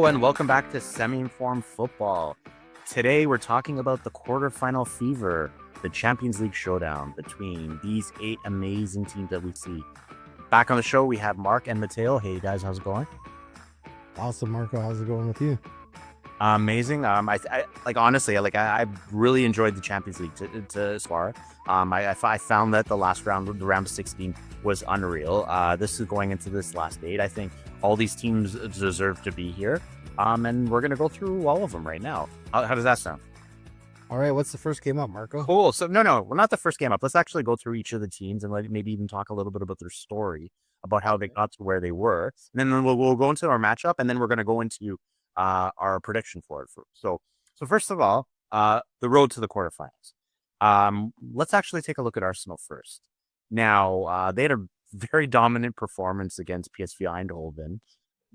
Hello and welcome back to Semi-Informed Football. Today we're talking about the quarterfinal fever, the Champions League showdown between these 8 amazing teams that we see. Back on the show we have Mark and Matteo. Hey guys, how's it going? Awesome, Marko. How's it going with you? Amazing. I honestly, I really enjoyed the Champions League to far. I found that the last round, the round of 16, was unreal. This is going into this last 8. I think all these teams deserve to be here. And we're gonna go through all of them right now. How does that sound? All right. What's the first game up, Marko? Cool. So no, we're not the first game up. Let's actually go through each of the teams and maybe even talk a little bit about their story, about how they got to where they were, and then we'll go into our matchup, and then we're gonna go into our prediction for it. So first of all, the road to the quarterfinals. Let's actually take a look at Arsenal first. Now, they had a very dominant performance against PSV Eindhoven.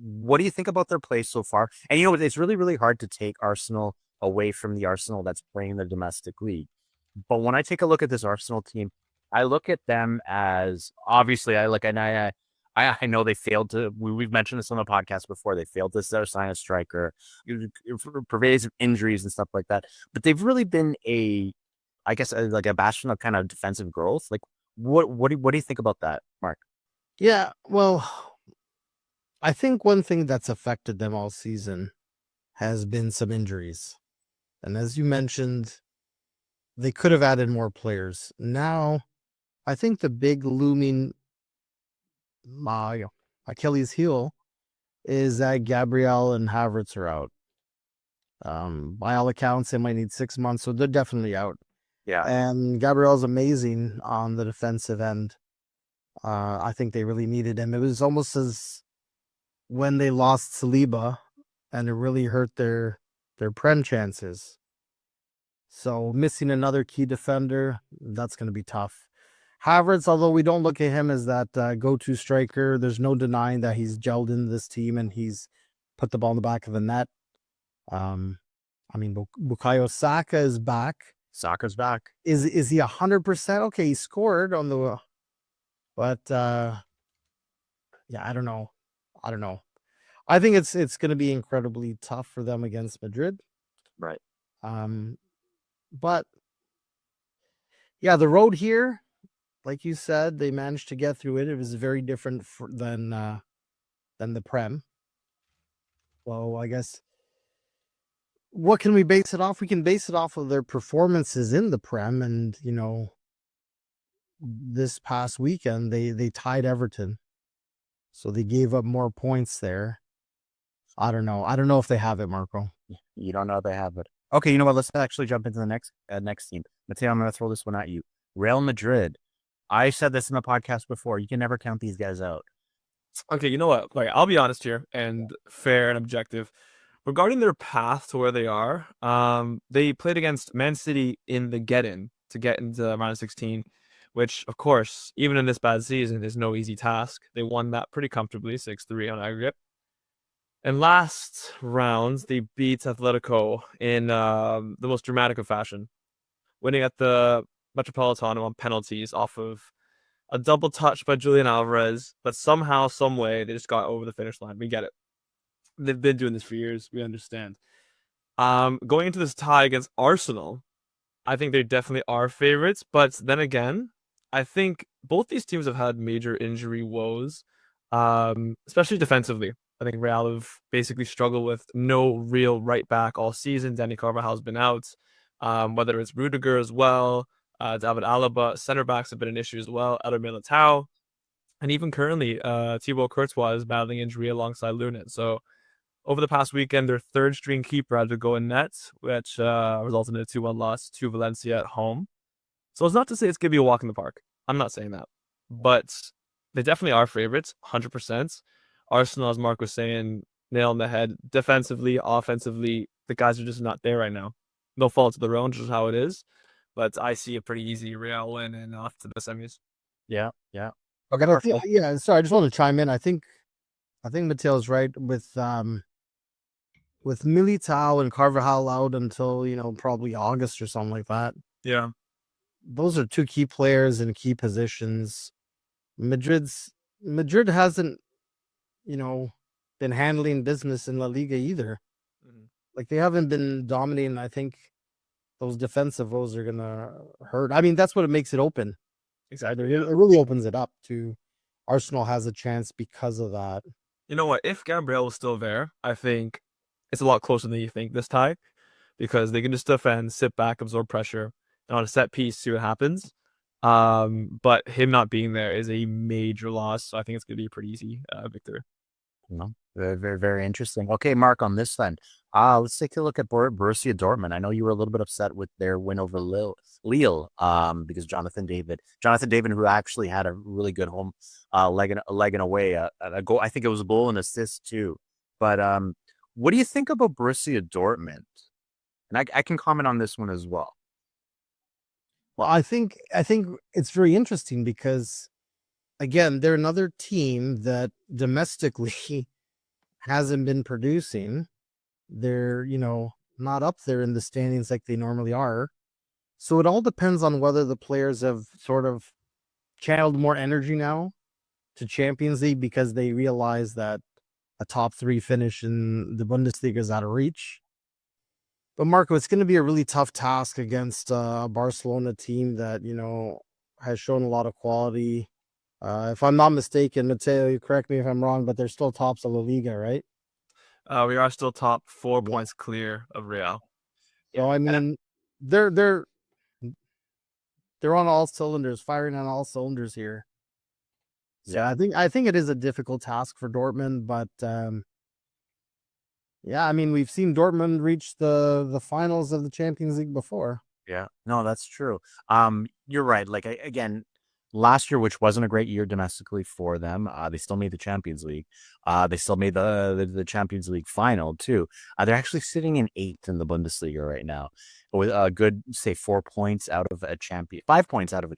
What do you think about their play so far? And it's really, really hard to take Arsenal away from the Arsenal that's playing the domestic league. But when I take a look at this Arsenal team, I look at them as obviously I know they failed to. We've mentioned this on the podcast before. They failed to sign a striker, pervasive injuries and stuff like that. But they've really been a bastion of kind of defensive growth. Like, what do you think about that, Mark? Yeah, well, I think one thing that's affected them all season has been some injuries. And as you mentioned, they could have added more players. Now, I think the big looming Achilles heel is that Gabriel and Havertz are out. By all accounts, they might need 6 months, so they're definitely out. Yeah. And Gabriel's amazing on the defensive end. I think they really needed him. It was almost as when they lost Saliba, and it really hurt their Prem chances. So missing another key defender, that's going to be tough. Havertz, although we don't look at him as that go-to striker, there's no denying that he's gelled into this team and he's put the ball in the back of the net. Bukayo Saka is back. Saka's back. Is he 100%? Okay, he scored on the, but yeah, I don't know. I think it's going to be incredibly tough for them against Madrid. Right. But yeah, the road here, like you said, they managed to get through it. It was very different than the Prem. Well, I guess what can we base it off? We can base it off of their performances in the Prem, and this past weekend they tied Everton, so they gave up more points there. I don't know if they have it, Marko. You don't know if they have it. Okay, you know what? Let's actually jump into the next team. Matteo, I'm going to throw this one at you. Real Madrid. I said this in the podcast before. You can never count these guys out. Okay, you know what? Like, I'll be honest here and fair and objective. Regarding their path to where they are, they played against Man City in the get-in to get into round of 16, which, of course, even in this bad season, is no easy task. They won that pretty comfortably, 6-3 on aggregate. And last rounds, they beat Atletico in the most dramatic of fashion, winning at the Metropolitano on penalties off of a double touch by Julian Alvarez, but somehow, some way, they just got over the finish line. We get it. They've been doing this for years. We understand. Going into this tie against Arsenal, I think they definitely are favorites. But then again, I think both these teams have had major injury woes, especially defensively. I think Real have basically struggled with no real right back all season. Danny Carvajal's been out. Whether it's Rudiger as well, David Alaba, center backs have been an issue as well. Eder Militao, and even currently, Thibaut Courtois is battling injury alongside Lunin. So over the past weekend, their third string keeper had to go in net, which resulted in a 2-1 loss to Valencia at home. So it's not to say it's going to be a walk in the park. I'm not saying that. But they definitely are favorites, 100%. Arsenal, as Mark was saying, nail on the head. Defensively, offensively, the guys are just not there right now. They'll fall to their own, just how it is. But I see a pretty easy Real win and off to the semis. Yeah. Okay, yeah. Sorry, I just want to chime in. I think Mateo's right with Militao and Carvajal out until probably August or something like that. Yeah, those are two key players in key positions. Madrid hasn't been handling business in La Liga either. Mhm. Like, they haven't been dominating. I think those defensive woes are gonna hurt. I mean, that's what it makes it open. Exactly. It really opens it up to Arsenal has a chance because of that. You know what? If Gabriel was still there, I think it's a lot closer than you think this tie, because they can just defend, sit back, absorb pressure, and on a set piece, see what happens. But him not being there is a major loss. So I think it's gonna be a pretty easy victory. No, very, very, very interesting. Okay, Mark, on this then, let's take a look at Borussia Dortmund. I know you were a little bit upset with their win over Lille, because Jonathan David, who actually had a really good home, leg and away, a goal. I think it was a goal and assist too. But what do you think about Borussia Dortmund? And I can comment on this one as well. Well, I think it's very interesting because, again, they're another team that domestically hasn't been producing. They're, not up there in the standings like they normally are. So it all depends on whether the players have sort of channeled more energy now to Champions League because they realize that a top 3 finish in the Bundesliga is out of reach. But Marco, it's going to be a really tough task against a Barcelona team that, has shown a lot of quality. If I'm not mistaken, Matteo, you correct me if I'm wrong, but they're still tops of La Liga, right? We are still top 4 Yeah. points clear of Real. So I mean, they're on all cylinders, firing on all cylinders here. So Yeah. I think it is a difficult task for Dortmund, but yeah, I mean, we've seen Dortmund reach the finals of the Champions League before. Yeah, no, that's true. You're right. Like again, last year, which wasn't a great year domestically for them, they still made the Champions League. They still made the Champions League final too. They're actually sitting in 8th in the Bundesliga right now, with a good, say, 4 points out of a 5 points out of a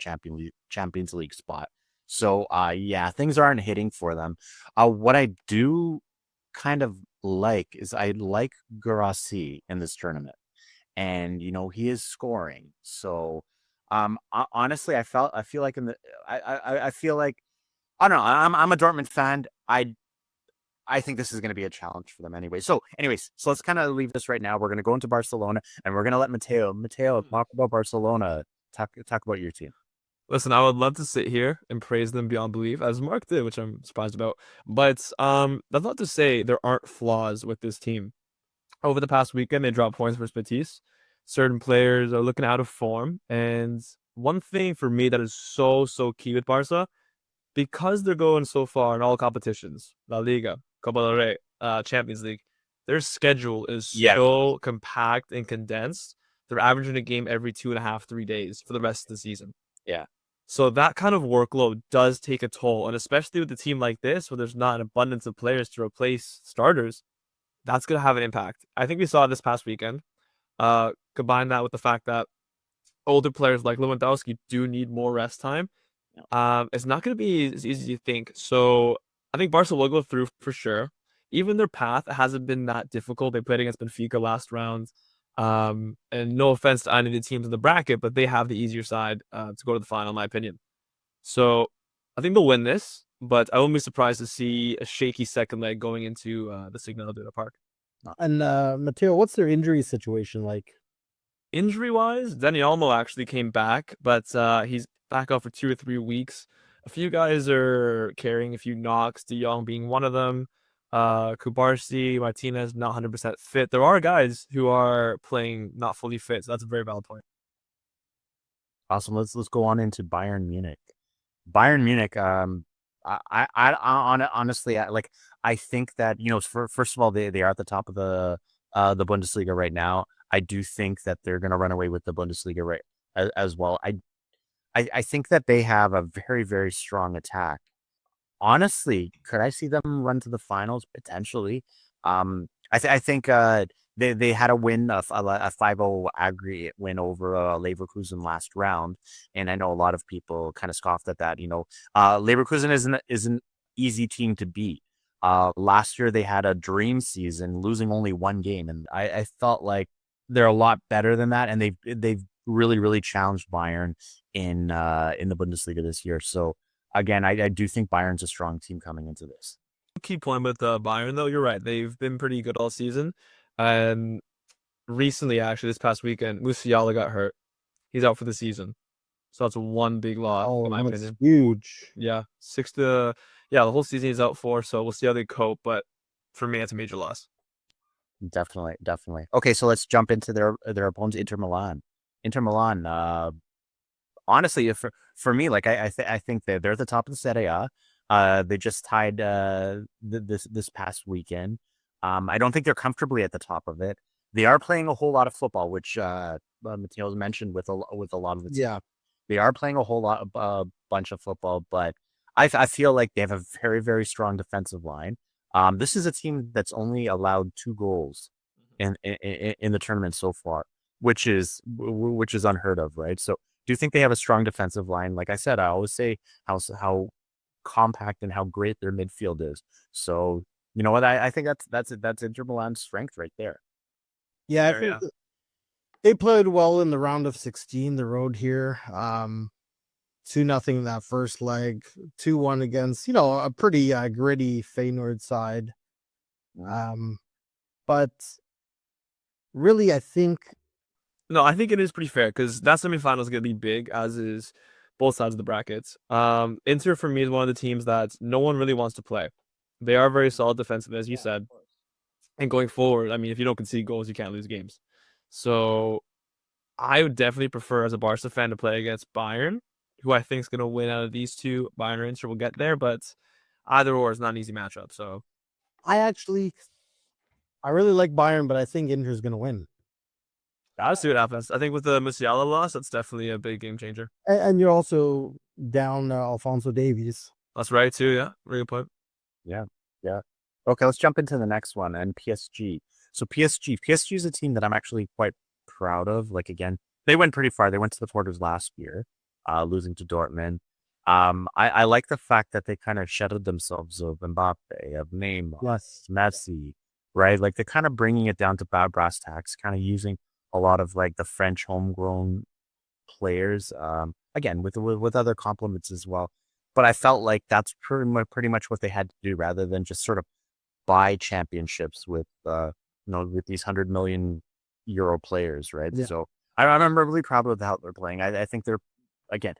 Champions League spot. So, yeah, things aren't hitting for them. What I do kind of like is I like Guirassy in this tournament, and he is scoring. So honestly, I feel like I feel like, I don't know, I'm a Dortmund fan. I think this is going to be a challenge for them anyway. So anyways, so let's kind of leave this right now. We're going to go into Barcelona, and we're going to let Matteo talk about Barcelona. Talk about your team. Listen, I would love to sit here and praise them beyond belief, as Mark did, which I'm surprised about. But that's not to say there aren't flaws with this team. Over the past weekend, they dropped points versus Betis. Certain players are looking out of form. And one thing for me that is so, so key with Barca, because they're going so far in all competitions, La Liga, Copa del Rey, Champions League, their schedule is so compact and condensed. They're averaging a game every 2.5, 3 days for the rest of the season. Yeah. So that kind of workload does take a toll. And especially with a team like this, where there's not an abundance of players to replace starters, that's going to have an impact. I think we saw it this past weekend. Combine that with the fact that older players like Lewandowski do need more rest time. It's not going to be as easy as you think. So I think Barca will go through for sure. Even their path hasn't been that difficult. They played against Benfica last round. And no offense to any of the teams in the bracket, but they have the easier side to go to the final, in my opinion. So I think they'll win this, but I won't be surprised to see a shaky second leg going into the Signal Iduna Park. And Matteo, what's their injury situation like? Injury-wise, Dani Olmo actually came back, but he's back out for 2 or 3 weeks. A few guys are carrying a few knocks, De Jong being one of them. Kubarsi, Martinez, not 100% fit. There are guys who are playing not fully fit, so that's a very valid point. Awesome. Let's go on into Bayern Munich. Bayern Munich. Honestly, I think that, first of all, they are at the top of the Bundesliga right now. I do think that they're going to run away with the Bundesliga right as well. I think that they have a very, very strong attack. Honestly, could I see them run to the finals potentially? I think they had a win, a 5-0 aggregate win over Leverkusen last round, and I know a lot of people kind of scoffed at that. Leverkusen isn't easy team to beat. Last year they had a dream season, losing only 1 game, and I felt like they're a lot better than that, and they've really, really challenged Bayern in the Bundesliga this year. So again, I do think Bayern's a strong team coming into this. Key point with Bayern, though, you're right. They've been pretty good all season. And recently, actually, this past weekend, Musiala got hurt. He's out for the season. So that's one big loss, in my that's opinion. huge. Yeah. The whole season he's out for, so we'll see how they cope. But for me, it's a major loss. Definitely. Okay, so let's jump into their opponents, Inter Milan. Honestly, for me, like I think they're at the top of the Serie A. They just tied this past weekend. I don't think they're comfortably at the top of it. They are playing a whole lot of football, which Matteo mentioned with a lot of the team. Yeah. They are playing a whole lot of bunch of football, but I feel like they have a very, very strong defensive line. This is a team that's only allowed 2 goals in the tournament so far, which is unheard of, right? So, do you think they have a strong defensive line? Like I said, I always say how compact and how great their midfield is. So, you know what? I think that's Inter Milan's strength right there. Yeah, I There, think yeah. they played well in the round of 16, the road here. 2-0 that first leg, 2-1 against, a pretty gritty Feyenoord side. But really, I think No, I think it is pretty fair because that semifinal is going to be big, as is both sides of the brackets. Inter, for me, is one of the teams that no one really wants to play. They are very solid defensively, as you said. And going forward, I mean, if you don't concede goals, you can't lose games. So I would definitely prefer, as a Barca fan, to play against Bayern, who I think is going to win out of these two. Bayern or Inter will get there, but either or is not an easy matchup. So I really like Bayern, but I think Inter's going to win. gotta see what happens. I think with the Musiala loss, that's definitely a big game changer. And you're also down Alfonso Davies. That's right, too. Yeah, very good point. Yeah. Okay, let's jump into the next one, and PSG. So PSG is a team that I'm actually quite proud of. Like, again, they went pretty far. They went to the quarters last year, losing to Dortmund. I like the fact that they kind of shedded themselves of Mbappe, of Neymar, Yes. Messi, right? Like, they're kind of bringing it down to brass tacks, kind of using a lot of like the French homegrown players. Again, with other compliments as well. But I felt like that's pretty much what they had to do, rather than just sort of buy championships with with these €100 million players, right? Yeah. So I'm really proud of how they're playing. I think they're, again,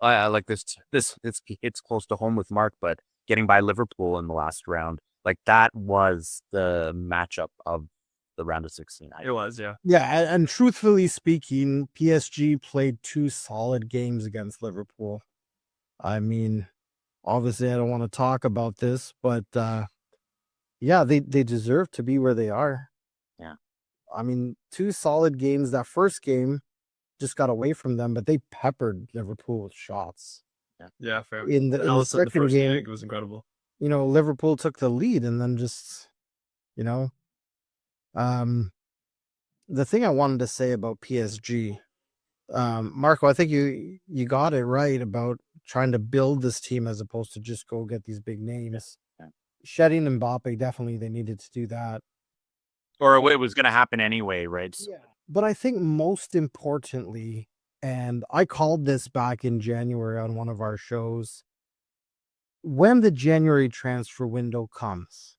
I like this. It's close to home with Mark, but getting by Liverpool in the last round, like that was the matchup of the round of 16. It was, yeah. Yeah, and truthfully speaking, PSG played 2 solid games against Liverpool. I mean, obviously, I don't want to talk about this, but yeah, they deserve to be where they are. Yeah. I mean, 2 solid games. That first game just got away from them, but they peppered Liverpool with shots. Yeah, fair. In the Allison, the second first game, leg was incredible. Liverpool took the lead, and then just, the thing I wanted to say about PSG, Marko, I think you got it right about trying to build this team as opposed to just go get these big names. Yeah. Shedding Mbappe, definitely they needed to do that. Or it was going to happen anyway, right? So, But I think most importantly, and I called this back in January on one of our shows, when the January transfer window comes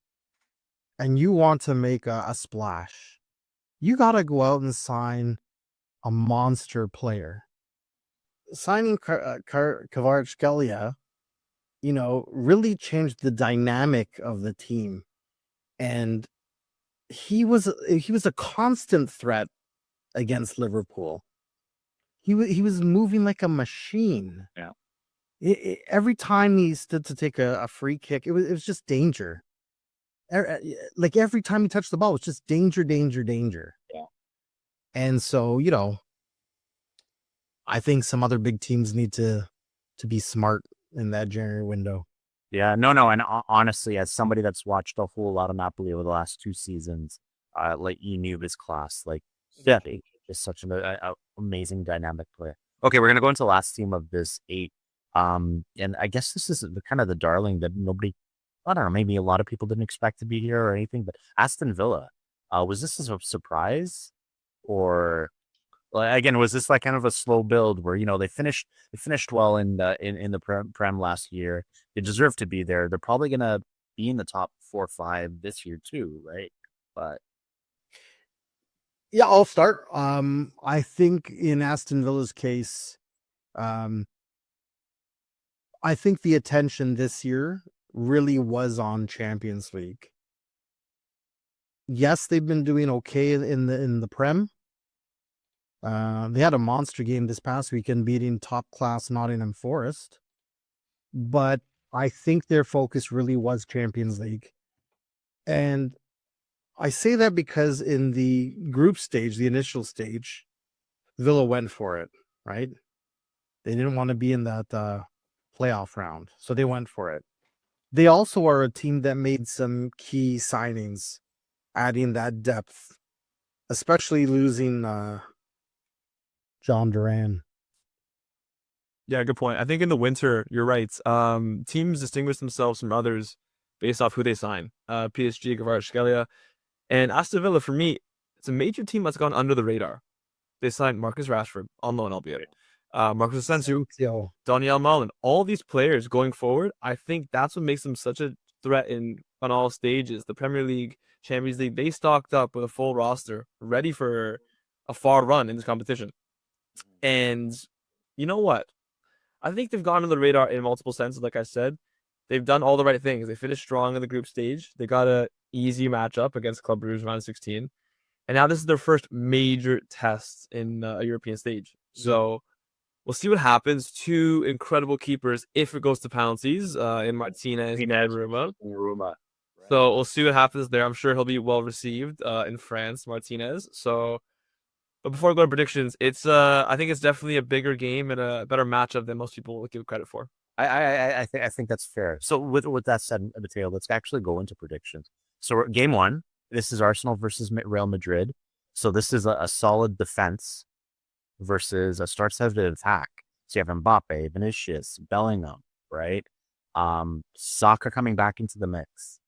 and you want to make a splash, you got to go out and sign a monster player. Signing Kvaratskhelia, really changed the dynamic of the team. And he was a constant threat against Liverpool. He was moving like a machine. Yeah. Every time he stood to take a free kick, it was just danger. Like every time he touched the ball, it was just danger. Yeah. And so, I think some other big teams need to be smart in that January window. Yeah, no, and honestly, as somebody that's watched a whole lot of Napoli over the last 2 seasons, like you knew his class, like Debbie is such an amazing dynamic player. Okay, we're gonna go into the last team of this 8, and I guess this is the kind of the darling that nobody, I don't know, maybe a lot of people didn't expect to be here or anything, but Aston Villa, was this a surprise, or again, was this like kind of a slow build where they finished well in the Prem last year? They deserve to be there. They're probably gonna be in the top 4 or 5 this year too, right? But Yeah, I'll start. I think in Aston Villa's case, um, I think the attention this year really was on Champions League. Yes, they've been doing okay in the Prem. They had a monster game this past weekend, beating top class Nottingham Forest. But I think their focus really was Champions League. And I say that because in the group stage, the initial stage, Villa went for it, right? They didn't want to be in that playoff round, so they went for it. They also are a team that made some key signings, adding that depth, especially losing John Duran. Yeah, good point. I think in the winter, you're right. Teams distinguish themselves from others based off who they sign. PSG, Kvaratskhelia, and Aston Villa, for me, it's a major team that's gone under the radar. They signed Marcus Rashford, on loan albeit. Marcus Asensio, Yo, Daniel Malin, all these players going forward, I think that's what makes them such a threat on all stages. The Premier League, Champions League, they stocked up with a full roster, ready for a far run in this competition. And you know what? I think they've gone under the radar in multiple senses. Like I said, they've done all the right things. They finished strong in the group stage. They got a easy matchup against Club Brugge round of 16. And now this is their first major test in a European stage. So we'll see what happens. Two incredible keepers if it goes to penalties in Martinez and Ruma. So we'll see what happens there. I'm sure he'll be well received in France, Martinez. So, but before I go to predictions, it's I think it's definitely a bigger game and a better matchup than most people would give credit for. I think that's fair. So with that said, Matteo, let's actually go into predictions. So game 1, this is Arsenal versus Real Madrid. So this is a solid defense versus a start-heavy attack. So you have Mbappe, Vinicius, Bellingham, right? Saka coming back into the mix.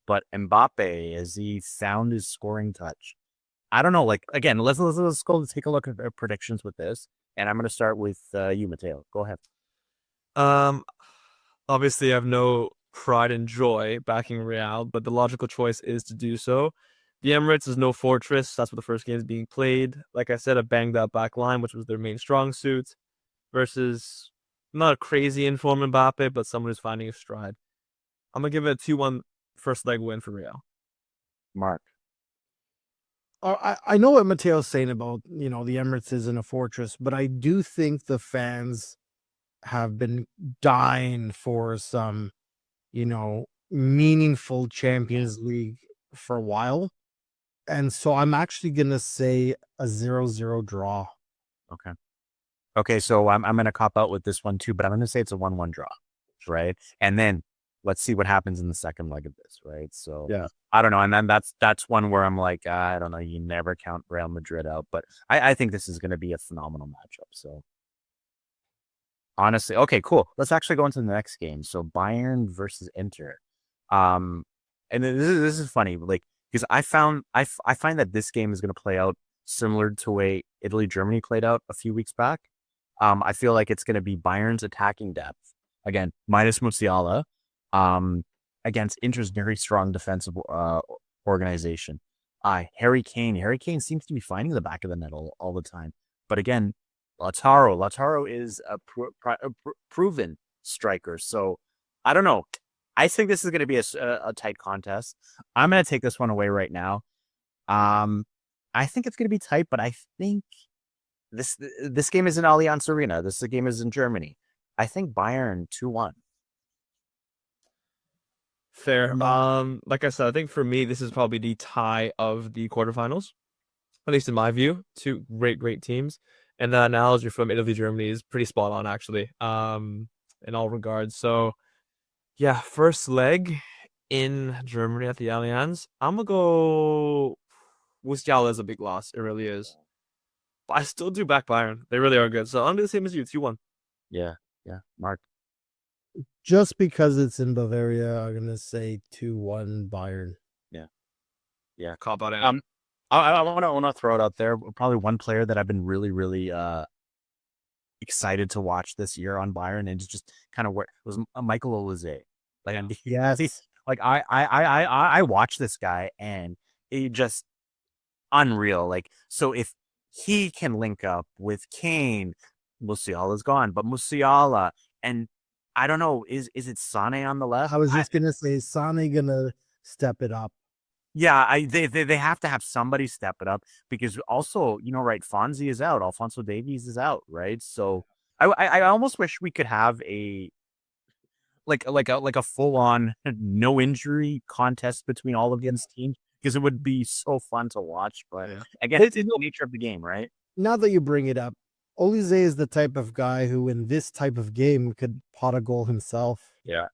But Mbappe, as he found his scoring touch, I don't know. Like again, let's go take a look at predictions with this, and I'm going to start with you, Matteo. Go ahead. Obviously I have no pride and joy backing Real, but the logical choice is to do so. The Emirates is no fortress. That's what the first game is being played. Like I said, a banged up back line, which was their main strong suit, versus not a crazy inform Mbappe, but someone who's finding his stride. I'm gonna give it a 2-1 first leg win for Real. Mark. I know what Mateo's saying about, the Emirates isn't a fortress, but I do think the fans have been dying for some, meaningful Champions League for a while. And so I'm actually going to say a 0-0 draw. Okay, so I'm going to cop out with this one too, but I'm going to say it's a 1-1 draw, right? And then let's see what happens in the second leg of this, right? So Yeah. I don't know, and then that's one where I'm like, I don't know, you never count Real Madrid out, but I think this is going to be a phenomenal matchup. So honestly, okay, cool. Let's actually go into the next game. So Bayern versus Inter, and this is funny, like because I find that this game is going to play out similar to the way Italy-Germany played out a few weeks back. I feel like it's going to be Bayern's attacking depth again, minus Musiala, against Inter's very strong defensive organization. Harry Kane seems to be finding the back of the net all the time. But again, Lautaro is a proven striker. So I don't know. I think this is going to be a tight contest. I'm going to take this one away right now. I think it's going to be tight, but I think this game is in Allianz Arena. This game is in Germany. I think Bayern 2-1. Fair. Like I said, I think for me, this is probably the tie of the quarterfinals, at least in my view. Two great teams. And the analogy from Italy, Germany is pretty spot on, actually, in all regards. So, yeah, first leg in Germany at the Allianz. I'm going to go Musiala is a big loss. It really is. But I still do back Bayern. They really are good. So I'm going to do the same as you, 2-1. Yeah. Mark. Just because it's in Bavaria, I'm going to say 2-1 Bayern. Yeah. Cop out. I want to throw it out there. Probably one player that I've been really excited to watch this year on Bayern, and it's just kind of where it was Michael Olise. Like, Yes. Like I watch this guy and it just unreal. Like, so if he can link up with Kane, Musiala's gone, but Musiala and I don't know, is it Sane on the left? I was just gonna say, Sane gonna step it up. Yeah, they have to have somebody step it up because also, right, Fonzie is out, Alfonso Davies is out, right? So I almost wish we could have a full on no injury contest between all of these teams because it would be so fun to watch. But again, it's the nature of the game, right? Now that you bring it up, Olise is the type of guy who, in this type of game, could pot a goal himself. Yeah.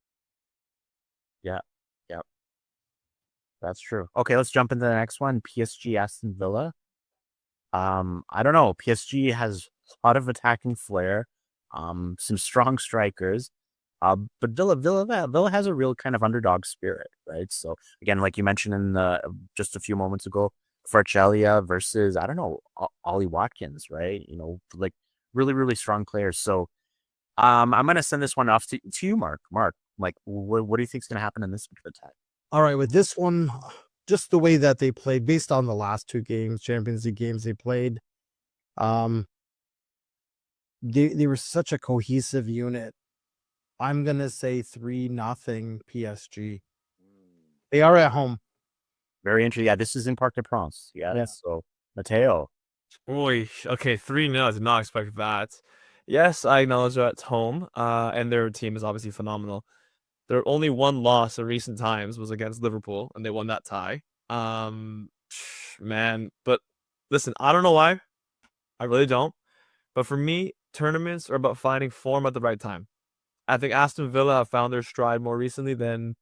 That's true. Okay, let's jump into the next one. PSG Aston Villa. I don't know. PSG has a lot of attacking flair, some strong strikers. But Villa has a real kind of underdog spirit, right? So again, like you mentioned in just a few moments ago, Farchelia versus, I don't know, Ollie Watkins, right? Like really, really strong players. So I'm gonna send this one off to you, Mark. Mark, like what do you think is gonna happen in this attack? All right, with this one, just the way that they played, based on the last two games, Champions League games they played, they were such a cohesive unit. I'm gonna say 3-0 PSG. They are at home. Very interesting. Yeah, this is in Parc des Princes. Yeah. So Matteo. Oy, okay, 3-0. I did not expect that. Yes, I acknowledge they're at home, and their team is obviously phenomenal. Their only one loss in recent times was against Liverpool, and they won that tie. Man, but listen, I don't know why. I really don't. But for me, tournaments are about finding form at the right time. I think Aston Villa have found their stride more recently than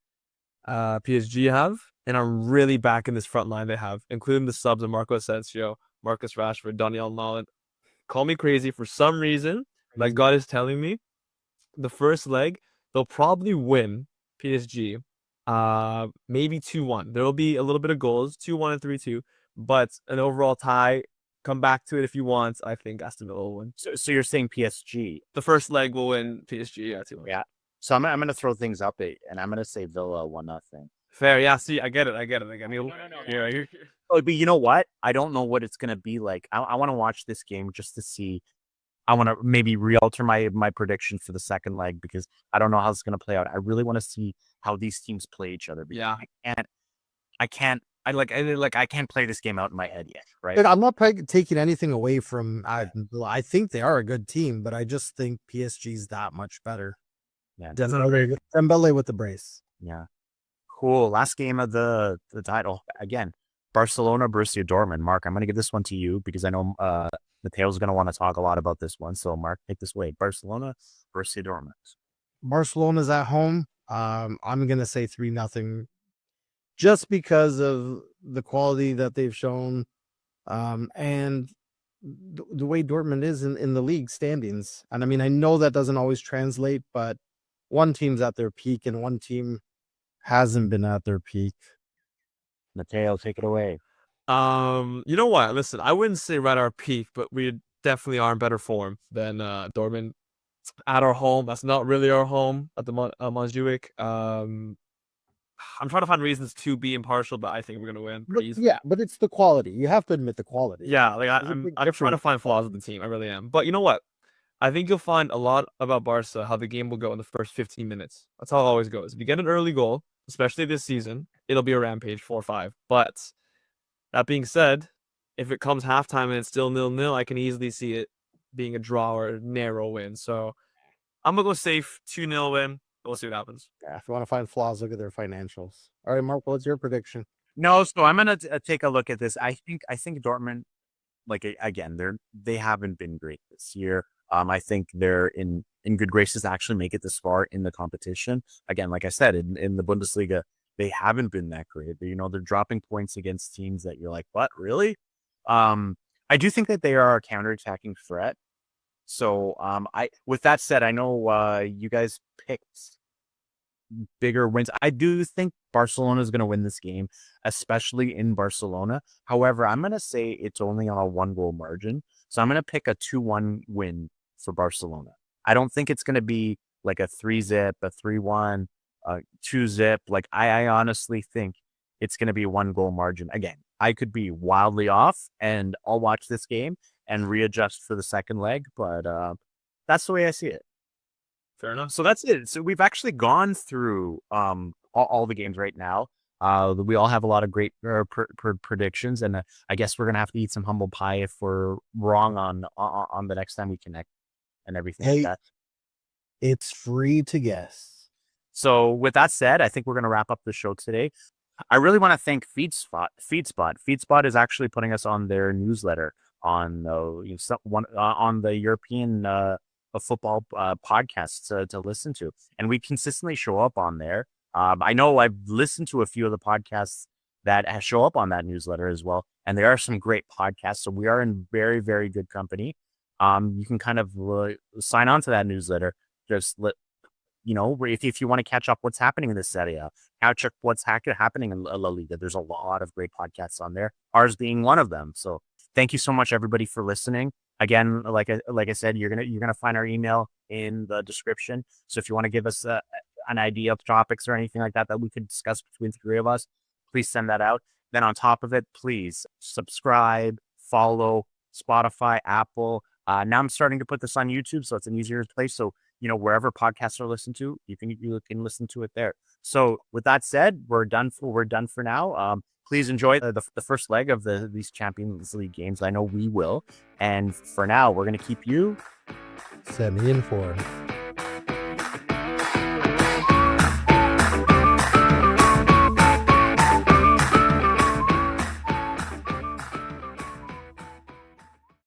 PSG have, and I'm really back in this front line they have, including the subs of Marco Asensio, Marcus Rashford, Daniel Nolan. Call me crazy. For some reason, like God is telling me, the first leg, they'll probably win PSG. Maybe 2-1. There will be a little bit of goals, 2-1 and 3-2, but an overall tie. Come back to it if you want. I think Aston Villa will win. So you're saying PSG? The first leg will win PSG. Yeah, 2-1. Yeah. So I'm gonna throw things up, and I'm gonna say Villa 1-0. Fair. Yeah. See, I get it. No. Yeah. Oh, but you know what? I don't know what it's gonna be like. I want to watch this game just to see. I want to maybe re-alter my prediction for the second leg because I don't know how it's going to play out. I really want to see how these teams play each other. Yeah. I can't play this game out in my head yet, right? Look, I'm not taking anything away from Aston Villa. I think they are a good team, but I just think PSG's that much better. Yeah. Dembele with the brace. Yeah. Cool. Last game of the title. Again, Barcelona, Borussia Dortmund. Mark, I'm going to give this one to you because I know Mateo's going to want to talk a lot about this one. So, Mark, take this away. Barcelona, Borussia Dortmund. Barcelona's at home. I'm going to say 3-0 just because of the quality that they've shown and the way Dortmund is in the league standings. And I mean, I know that doesn't always translate, but one team's at their peak and one team hasn't been at their peak. Matteo, take it away. You know what? Listen, I wouldn't say right at our peak, but we definitely are in better form than Dortmund at our home. That's not really our home at the Montjuic. I'm trying to find reasons to be impartial, but I think we're gonna win. But it's the quality. You have to admit the quality. Yeah, like I'm trying to find flaws in the team. I really am. But you know what? I think you'll find a lot about Barca how the game will go in the first 15 minutes. That's how it always goes. If you get an early goal, especially this season, it'll be a rampage 4-5. But that being said, if it comes halftime and it's still 0-0, I can easily see it being a draw or a narrow win. So I'm gonna go safe 2-0 win. We'll see what happens. Yeah, if you want to find flaws, look at their financials. All right, Mark, what's your prediction? No, so I'm gonna take a look at this. I think Dortmund, like again, they haven't been great this year. I think they're in good graces to actually make it this far in the competition. Again, like I said, in the Bundesliga, they haven't been that great. They're dropping points against teams that you're like, what, really? I do think that they are a counterattacking threat. So, with that said, I know you guys picked bigger wins. I do think Barcelona is going to win this game, especially in Barcelona. However, I'm going to say it's only on a 1-goal margin. So I'm going to pick a 2-1 win for Barcelona. I don't think it's going to be like a 3-0, a 3-1. 2-0. Like I honestly think it's going to be 1-goal margin. Again, I could be wildly off, and I'll watch this game and readjust for the second leg. But that's the way I see it. Fair enough. So that's it. So we've actually gone through all the games right now. We all have a lot of great predictions, and I guess we're gonna have to eat some humble pie if we're wrong on the next time we connect and everything like Hey, that. it's free to guess. So with that said, I think we're gonna wrap up the show today. I really want to thank FeedSpot. FeedSpot is actually putting us on their newsletter on on the European football podcasts to listen to, and we consistently show up on there. I know I've listened to a few of the podcasts that show up on that newsletter as well, and there are some great podcasts. So we are in very, very good company. You can kind of sign on to that newsletter. Just if you want to catch up what's happening in this area, catch up what's happening in La Liga. There's a lot of great podcasts on there, ours being one of them. So thank you so much, everybody, for listening. Again, like I said, you're gonna find our email in the description. So if you want to give us an idea of topics or anything like that we could discuss between the three of us, please send that out. Then on top of it, please subscribe, follow Spotify, Apple. Now I'm starting to put this on YouTube, so it's an easier place. So wherever podcasts are listened to, you can listen to it there. So with that said, we're done for now. Please enjoy the first leg of these Champions League games. I know we will. And for now, we're going to keep you Semi-informed.